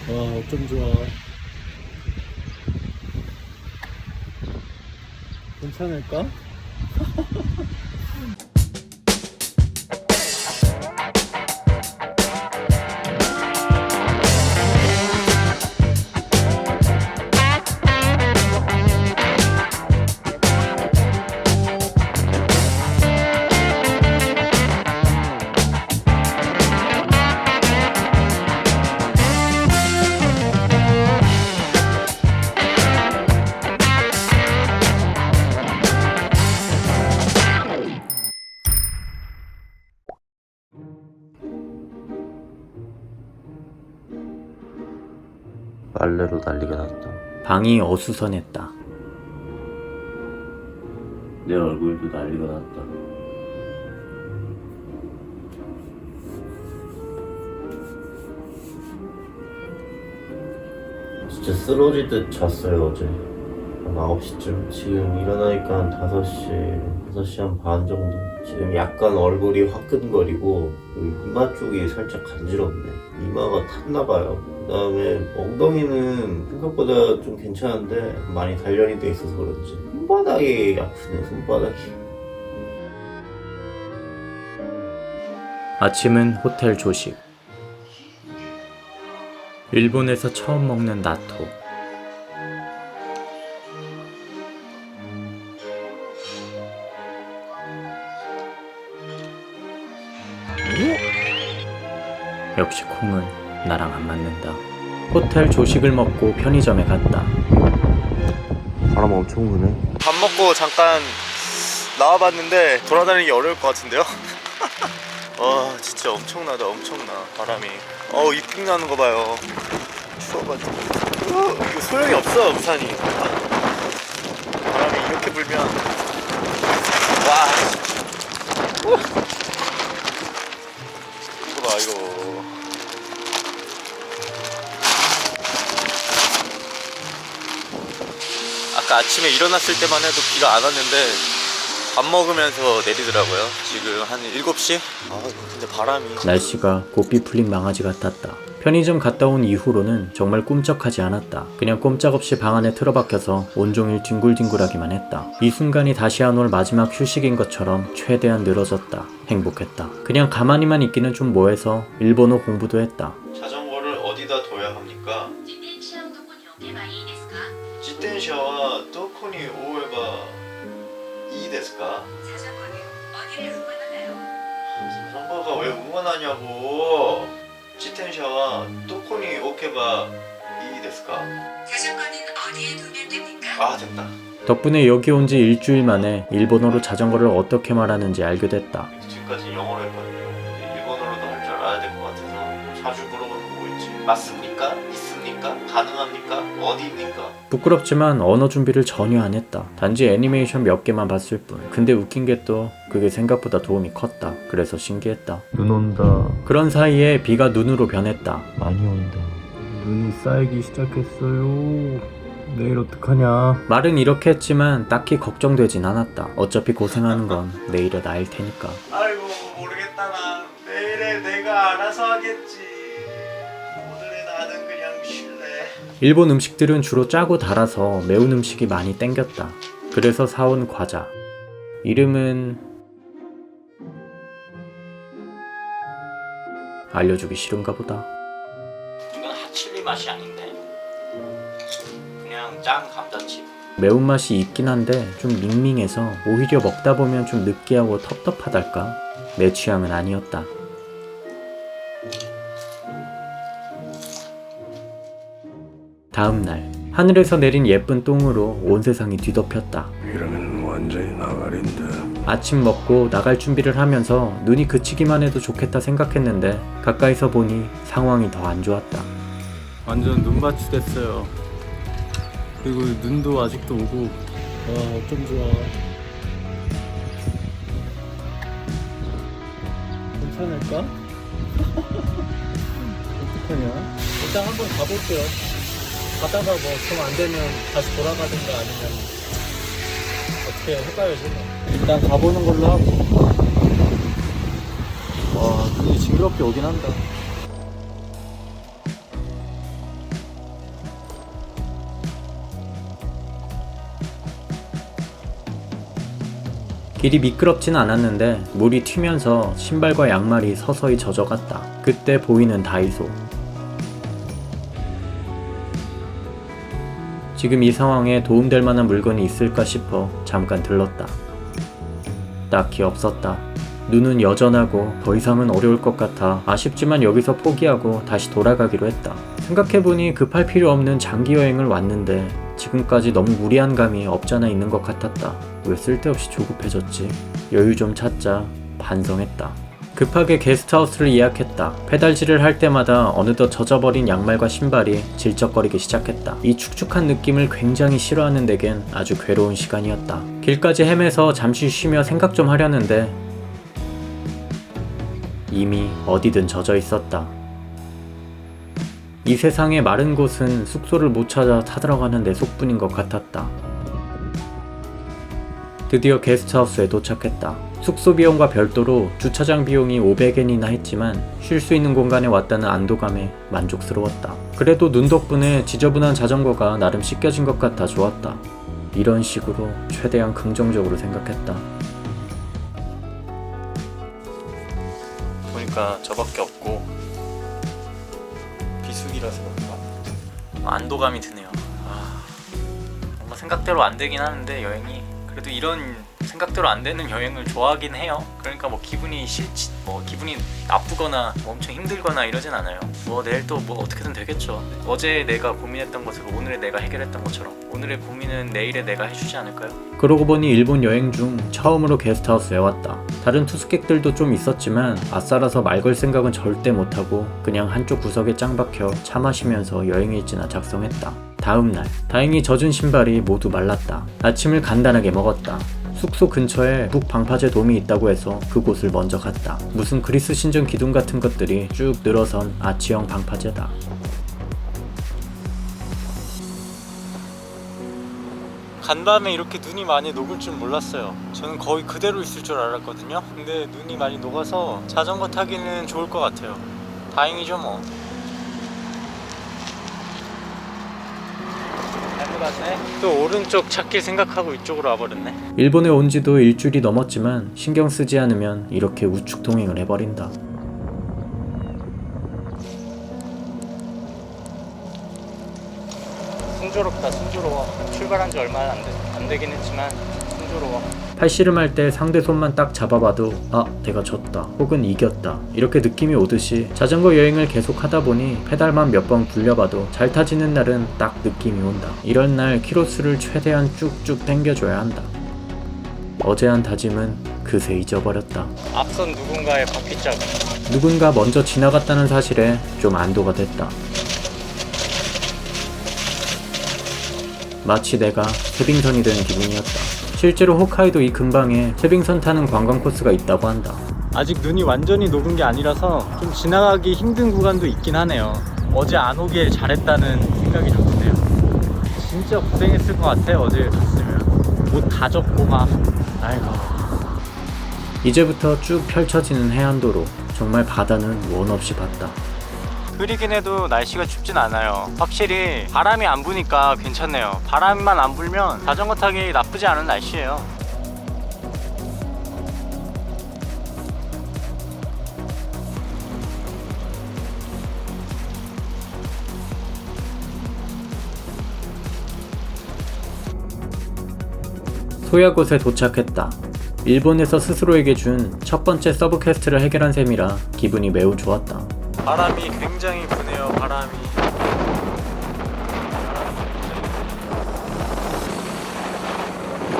와, 어쩜 좋아. 괜찮을까? 빨래로 난리가 났다. 방이 어수선했다. 내 얼굴도 난리가 났다. 진짜 쓰러지듯 잤어요 어제. 한 9시쯤. 지금 일어나니까 한 5시 한 반 정도. 지금 약간 얼굴이 화끈거리고 여기 이마 쪽이 살짝 간지럽네. 이마가 탔나봐요. 그 다음에 엉덩이는 생각보다 좀 괜찮은데 많이 단련이 돼 있어서 그런지 손바닥이 아프네. 손바닥이. 아침은 호텔 조식. 일본에서 처음 먹는 나토. 역시 콩은 나랑 안 맞는다. 호텔 조식을 먹고 편의점에 갔다. 바람 엄청 부네. 밥 먹고 잠깐 나와봤는데 돌아다니기 어려울 것 같은데요? 와 진짜 엄청나다. 엄청나 바람이. 입김 나는 거 봐요. 추워가지고 이거 소용이 없어 우산이. 바람이 이렇게 불면 와 이거 봐 이거. 아까 아침에 일어났을 때만 해도 비가 안 왔는데 밥 먹으면서 내리더라고요. 지금 한 7시? 근데 바람이. 날씨가 고삐 풀린 망아지 같았다. 편의점 갔다 온 이후로는 정말 꿈쩍하지 않았다. 그냥 꼼짝없이 방 안에 틀어박혀서 온종일 뒹굴뒹굴하기만 했다. 이 순간이 다시 안 올 마지막 휴식인 것처럼 최대한 늘어졌다. 행복했다. 그냥 가만히만 있기는 좀 뭐해서 일본어 공부도 했다. 자전거를 어디다 둬야 합니까? 自転車はどこに置けばいいですか? 자전거가 왜 응원하냐고. 自転車はどこに置けばいいですか? 자전거는 어디에 두면 됩니까? 아 됐다. 덕분에 여기 온 지 일주일 만에 일본어로 자전거를 어떻게 말하는지 알게 됐다. 지금까지 영어로 했거든요. 이제 일본어로도 할 줄 알아야 될 것 같아서 자주 물어보는 거 있지. 맞습니까? 있습니까? 가능합니까? 어디입니까? 부끄럽지만 언어 준비를 전혀 안 했다. 단지 애니메이션 몇 개만 봤을 뿐. 근데 웃긴 게 또 그게 생각보다 도움이 컸다. 그래서 신기했다. 눈 온다. 그런 사이에 비가 눈으로 변했다. 많이 온다. 눈이 쌓이기 시작했어요. 내일 어떡하냐. 말은 이렇게 했지만 딱히 걱정되진 않았다. 어차피 고생하는 건 내일에 나일 테니까. 아이고 모르겠다. 나 내일에 내가 알아서 하겠지. 오늘의 나는 그냥 쉴래. 일본 음식들은 주로 짜고 달아서 매운 음식이 많이 땡겼다. 그래서 사온 과자. 이름은 알려주기 싫은가 보다. 이건 핫칠리 맛이 아닌데 그냥 짠 감자칩. 매운맛이 있긴 한데 좀 밍밍해서 오히려 먹다 보면 좀 느끼하고 텁텁하달까? 내 취향은 아니었다. 다음날 하늘에서 내린 예쁜 똥으로 온 세상이 뒤덮였다. 이러면 완전히 나가린다. 아침 먹고 나갈 준비를 하면서 눈이 그치기만 해도 좋겠다 생각했는데 가까이서 보니 상황이 더 안 좋았다. 완전 눈밭이 됐어요. 그리고 눈도 아직도 오고. 와, 어쩜 좋아. 괜찮을까? 어떡하냐? 일단 한번 가볼게요. 가다가 뭐 좀 안 되면 다시 돌아가든가 아니면 어떻게 해봐야지 뭐. 일단 가보는 걸로 하고. 와, 눈이 징그럽게 오긴 한다. 길이 미끄럽진 않았는데 물이 튀면서 신발과 양말이 서서히 젖어갔다. 그때 보이는 다이소. 지금 이 상황에 도움될 만한 물건이 있을까 싶어 잠깐 들렀다. 딱히 없었다. 눈은 여전하고 더 이상은 어려울 것 같아 아쉽지만 여기서 포기하고 다시 돌아가기로 했다. 생각해보니 급할 필요 없는 장기 여행을 왔는데 지금까지 너무 무리한 감이 없잖아 있는 것 같았다. 왜 쓸데없이 조급해졌지? 여유 좀 찾자 반성했다. 급하게 게스트하우스를 예약했다. 페달질을 할 때마다 어느덧 젖어버린 양말과 신발이 질적거리기 시작했다. 이 축축한 느낌을 굉장히 싫어하는 내겐 아주 괴로운 시간이었다. 길까지 헤매서 잠시 쉬며 생각 좀 하려는데 이미 어디든 젖어 있었다. 이 세상의 마른 곳은 숙소를 못 찾아 타들어가는 내 속뿐인 것 같았다. 드디어 게스트하우스에 도착했다. 숙소 비용과 별도로 주차장 비용이 500엔이나 했지만 쉴 수 있는 공간에 왔다는 안도감에 만족스러웠다. 그래도 눈 덕분에 지저분한 자전거가 나름 씻겨진 것 같아 좋았다. 이런 식으로 최대한 긍정적으로 생각했다. 보니까 저밖에 없고 비수기라서 그런가 안도감이 드네요. 뭔가 생각대로 안 되긴 하는데 여행이 그래도 이런 생각대로 안 되는 여행을 좋아하긴 해요. 그러니까 뭐 기분이 기분이 나쁘거나 뭐 엄청 힘들거나 이러진 않아요. 뭐 내일 또 뭐 어떻게든 되겠죠. 어제 내가 고민했던 것을 오늘의 내가 해결했던 것처럼 오늘의 고민은 내일의 내가 해주지 않을까요? 그러고 보니 일본 여행 중 처음으로 게스트하우스에 왔다. 다른 투숙객들도 좀 있었지만 아싸라서 말 걸 생각은 절대 못하고 그냥 한쪽 구석에 짱 박혀 차 마시면서 여행일지나 작성했다. 다음날 다행히 젖은 신발이 모두 말랐다. 아침을 간단하게 먹었다. 숙소 근처에 북방파제 돔이 있다고 해서 그곳을 먼저 갔다. 무슨 그리스 신전 기둥 같은 것들이 쭉 늘어선 아치형 방파제다. 간밤에 이렇게 눈이 많이 녹을 줄 몰랐어요. 저는 거의 그대로 있을 줄 알았거든요. 근데 눈이 많이 녹아서 자전거 타기는 좋을 것 같아요. 다행이죠 뭐. 잘못 왔네. 또 오른쪽 찾길 생각하고 이쪽으로 와버렸네. 일본에 온 지도 일주일이 넘었지만 신경 쓰지 않으면 이렇게 우측 통행을 해버린다. 순조롭다 순조로워. 출발한 지 얼마 안 되긴 했지만 순조로워. 팔씨름할 때 상대 손만 딱 잡아봐도 아 내가 졌다 혹은 이겼다 이렇게 느낌이 오듯이 자전거 여행을 계속 하다 보니 페달만 몇 번 굴려봐도 잘 타지는 날은 딱 느낌이 온다. 이런 날 키로수를 최대한 쭉쭉 당겨줘야 한다. 어제 한 다짐은 그새 잊어버렸다. 앞선 누군가의 바퀴자국. 누군가 먼저 지나갔다는 사실에 좀 안도가 됐다. 마치 내가 세빙선이 된 기분이었다. 실제로 홋카이도 이 근방에 세빙선 타는 관광 코스가 있다고 한다. 아직 눈이 완전히 녹은 게 아니라서 좀 지나가기 힘든 구간도 있긴 하네요. 어제 안 오길 잘했다는 생각이 좀 드네요. 진짜 고생했을 것 같아요. 어제 갔으면 옷 다 젖고 막 아이고. 이제부터 쭉 펼쳐지는 해안도로. 정말 바다는 원 없이 봤다. 흐리긴 해도 날씨가 춥진 않아요. 확실히 바람이 안 부니까 괜찮네요. 바람만 안 불면 자전거 타기 나쁘지 않은 날씨예요. 소야곳에 도착했다. 일본에서 스스로에게 준 첫 번째 서브 퀘스트를 해결한 셈이라 기분이 매우 좋았다. 바람이 굉장히 부네요. 바람이.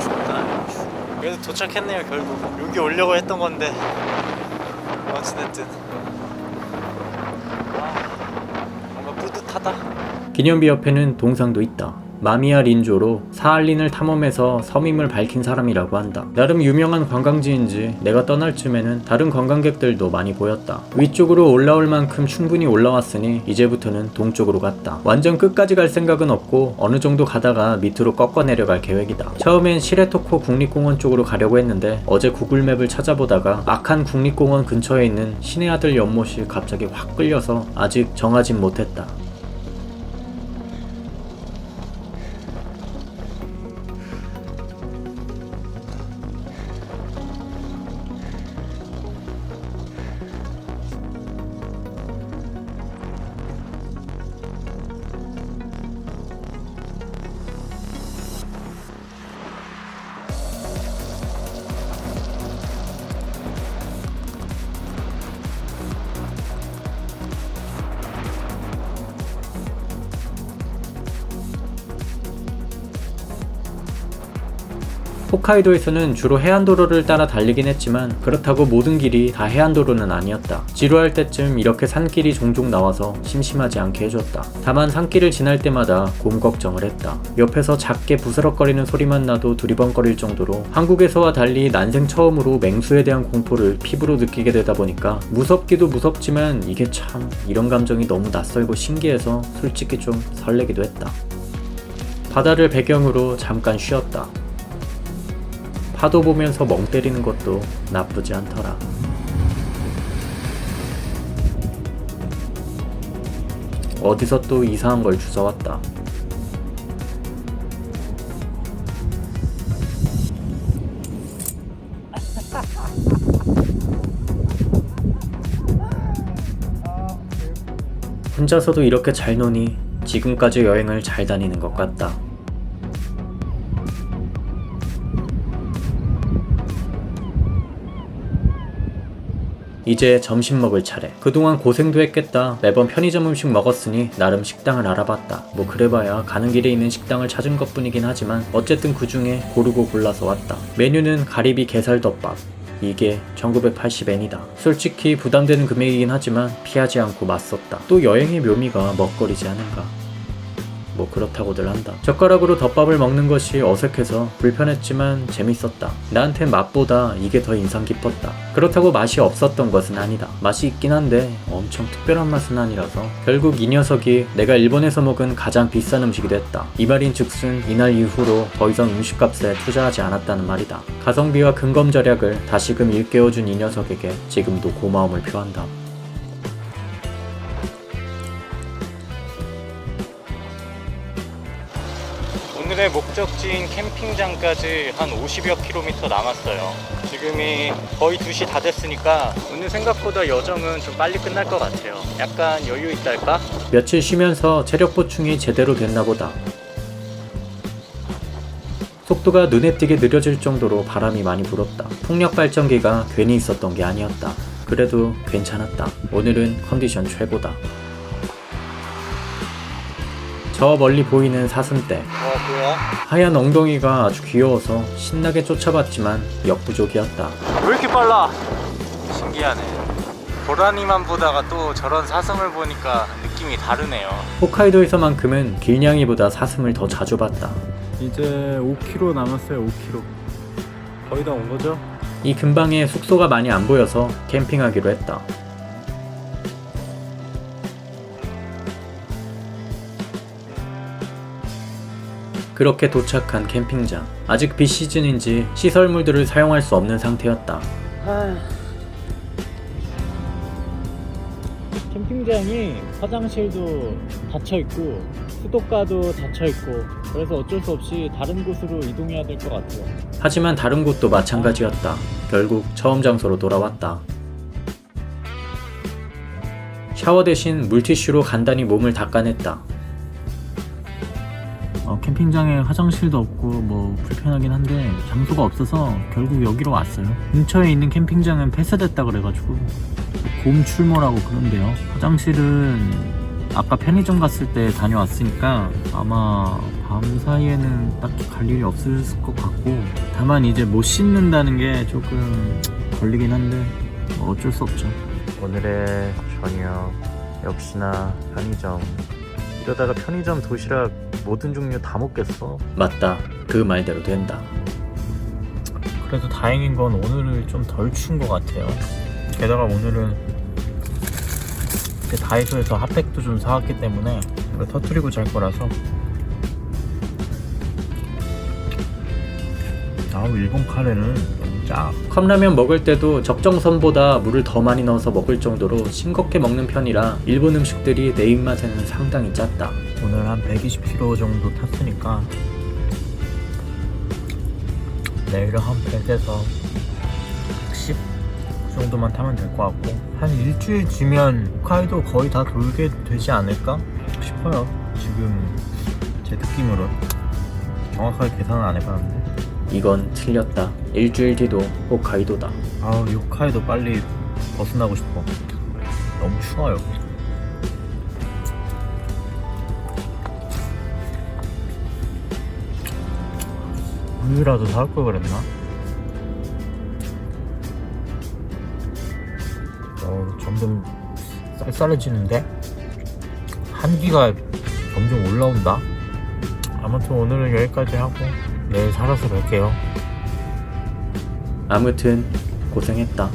춥다. 그래도 도착했네요. 결국 여기 오려고 했던 건데 어찌됐든 뭔가 뿌듯하다. 기념비 옆에는 동상도 있다. 마미야 린조로 사할린을 탐험해서 섬임을 밝힌 사람이라고 한다. 나름 유명한 관광지인지 내가 떠날 쯤에는 다른 관광객들도 많이 보였다. 위쪽으로 올라올 만큼 충분히 올라왔으니 이제부터는 동쪽으로 갔다. 완전 끝까지 갈 생각은 없고 어느 정도 가다가 밑으로 꺾어 내려갈 계획이다. 처음엔 시레토코 국립공원 쪽으로 가려고 했는데 어제 구글맵을 찾아보다가 아칸 국립공원 근처에 있는 신의 아들 연못이 갑자기 확 끌려서 아직 정하진 못했다. 홋카이도에서는 주로 해안도로를 따라 달리긴 했지만 그렇다고 모든 길이 다 해안도로는 아니었다. 지루할 때쯤 이렇게 산길이 종종 나와서 심심하지 않게 해줬다. 다만 산길을 지날 때마다 곰 걱정을 했다. 옆에서 작게 부스럭거리는 소리만 나도 두리번거릴 정도로 한국에서와 달리 난생 처음으로 맹수에 대한 공포를 피부로 느끼게 되다 보니까 무섭기도 무섭지만 이게 참 이런 감정이 너무 낯설고 신기해서 솔직히 좀 설레기도 했다. 바다를 배경으로 잠깐 쉬었다. 파도 보면서 멍 때리는 것도 나쁘지 않더라. 어디서 또 이상한 걸 주워왔다. 혼자서도 이렇게 잘 노니 지금까지 여행을 잘 다니는 것 같다. 이제 점심 먹을 차례. 그동안 고생도 했겠다. 매번 편의점 음식 먹었으니 나름 식당을 알아봤다. 뭐 그래봐야 가는 길에 있는 식당을 찾은 것뿐이긴 하지만 어쨌든 그 중에 고르고 골라서 왔다. 메뉴는 가리비 게살덮밥. 이게 1980엔이다. 솔직히 부담되는 금액이긴 하지만 피하지 않고 맞섰다. 또 여행의 묘미가 먹거리지 않은가. 뭐 그렇다고들 한다. 젓가락으로 덮밥을 먹는 것이 어색해서 불편했지만 재밌었다. 나한텐 맛보다 이게 더 인상 깊었다. 그렇다고 맛이 없었던 것은 아니다. 맛이 있긴 한데 엄청 특별한 맛은 아니라서 결국 이 녀석이 내가 일본에서 먹은 가장 비싼 음식이 됐다. 이 말인 즉슨 이날 이후로 더 이상 음식값에 투자하지 않았다는 말이다. 가성비와 근검 절약을 다시금 일깨워준 이 녀석에게 지금도 고마움을 표한다. 오늘의 목적지인 캠핑장까지 한 50여 킬로미터 남았어요. 지금이 거의 2시 다 됐으니까 오늘 생각보다 여정은 좀 빨리 끝날 것 같아요. 약간 여유 있달까? 며칠 쉬면서 체력 보충이 제대로 됐나 보다. 속도가 눈에 띄게 느려질 정도로 바람이 많이 불었다. 풍력 발전기가 괜히 있었던 게 아니었다. 그래도 괜찮았다. 오늘은 컨디션 최고다. 저 멀리 보이는 사슴떼. 뭐야? 하얀 엉덩이가 아주 귀여워서 신나게 쫓아봤지만 역부족이었다. 왜 이렇게 빨라? 신기하네. 고라니만 보다가 또 저런 사슴을 보니까 느낌이 다르네요. 홋카이도에서만큼은 길냥이보다 사슴을 더 자주 봤다. 이제 5km 남았어요. 5km 거의 다 온 거죠? 이 근방에 숙소가 많이 안 보여서 캠핑하기로 했다. 그렇게 도착한 캠핑장. 아직 비시즌인지 시설물들을 사용할 수 없는 상태였다. 캠핑장이 화장실도 닫혀있고 수도가도 닫혀있고 그래서 어쩔 수 없이 다른 곳으로 이동해야 될 것 같아요. 하지만 다른 곳도 마찬가지였다. 결국 처음 장소로 돌아왔다. 샤워 대신 물티슈로 간단히 몸을 닦아냈다. 캠핑장에 화장실도 없고 뭐 불편하긴 한데 장소가 없어서 결국 여기로 왔어요. 근처에 있는 캠핑장은 폐쇄됐다 그래가지고 곰 출몰하고 그런데요. 화장실은 아까 편의점 갔을 때 다녀왔으니까 아마 밤 사이에는 딱히 갈 일이 없을 것 같고, 다만 이제 못 씻는다는 게 조금 걸리긴 한데 뭐 어쩔 수 없죠. 오늘의 저녁 역시나 편의점. 이러다가 편의점 도시락 모든 종류 다 먹겠어. 맞다, 그 말대로 된다. 그래도 다행인 건 오늘을 좀 덜 추운 것 같아요. 게다가 오늘은 다이소에서 핫팩도 좀 사왔기 때문에 이거 터뜨리고 잘 거라서. 일본 카레는 너무 짜. 컵라면 먹을 때도 적정선보다 물을 더 많이 넣어서 먹을 정도로 싱겁게 먹는 편이라 일본 음식들이 내 입맛에는 상당히 짰다. 오늘 한 120km 정도 탔으니까 내일은 한 100에서 110 그 정도만 타면 될 것 같고, 한 일주일 뒤면 홋카이도 거의 다 돌게 되지 않을까 싶어요. 지금 제 느낌으로 정확하게 계산은 안 해봤는데 이건 틀렸다. 일주일 뒤도 홋카이도다. 이 홋카이도 빨리 벗어나고 싶어. 너무 추워요. 우유라도 사올 걸 그랬나? 점점 쌀쌀해지는데 한기가 점점 올라온다. 아무튼 오늘은 여기까지 하고 내일 살아서 뵐게요. 아무튼 고생했다.